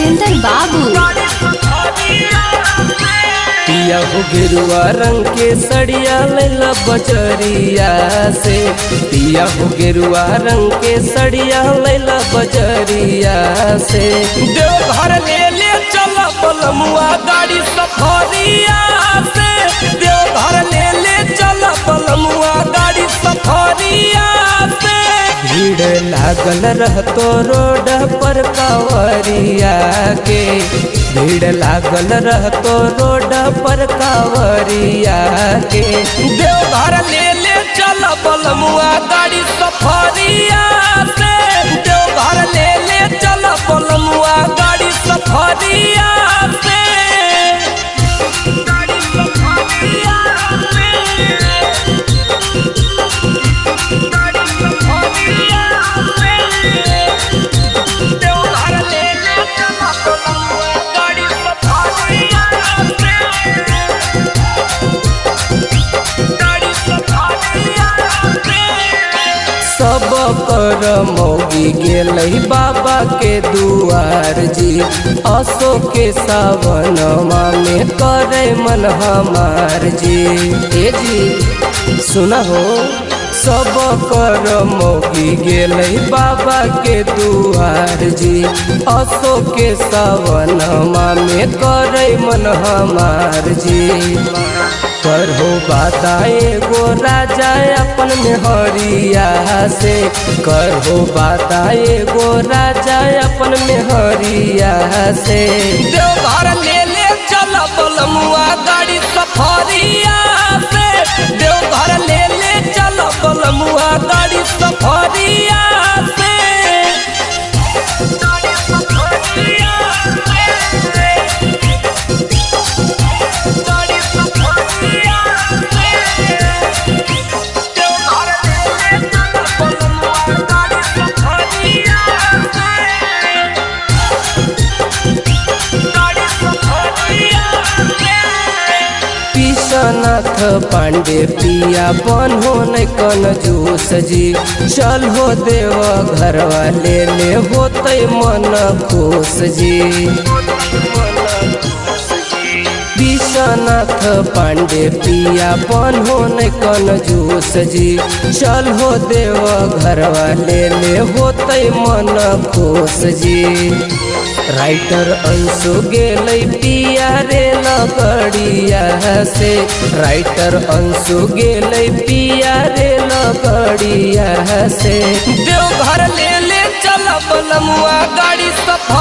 राजेंद्र बाबू। पिया हो गेरुआ रंग के सड़िया लैला बजरिया से, पिया हो गेरुआ रंग के सड़िया लैला बजरिया से। देवघर ले ले चला बलमुआ गाड़ी सफरिया से, देवघर ले ले चला बलमुआ गाड़ी सफरिया से। भीड़ लागल रहतो रोड पर कांवरिया के, भीड़ लागल रहतो रोड पर कांवरिया के। देवघर ले ले चल बलमुआ गाड़ी सफरिया से, देवघर ले ले चल बलमुआ गाड़ी सफरिया से। गाड़ी सफरिया सब कर मौगी गेलई बाबा के दुआर जी। असो के सावनमा में करे मन हमार जी। ए जी सुना हो, सब कर मौगी गेलई बाबा के दुआर जी। असो के सावनमा में करे मन हमार जी। कर हो बताए गो राजा अपन मेहरिया से, कर हो बताए गो राजा अपन मेहरिया से। देवघर ले ले चल बलमुआ गाड़ी सफरिया से, देवघर ले ले चल बलमुआ गाड़ी सफरिया से। नाथ पांडे पिया बन हो न कन जूस जी। चल हो देव घर वाले ले होते मन खुश जी। विश्वनाथ पांडे पिया बन हो न कन जूस जी। चल हो देव घर वाले ले होते मन खुश जी। राइटर अंशु गेलई पिया रे लगड़िया से, राइटर अंशु गेलई पिया रे लगड़िया से। देवघर ले ले चल बलमुआ गाड़ी सफर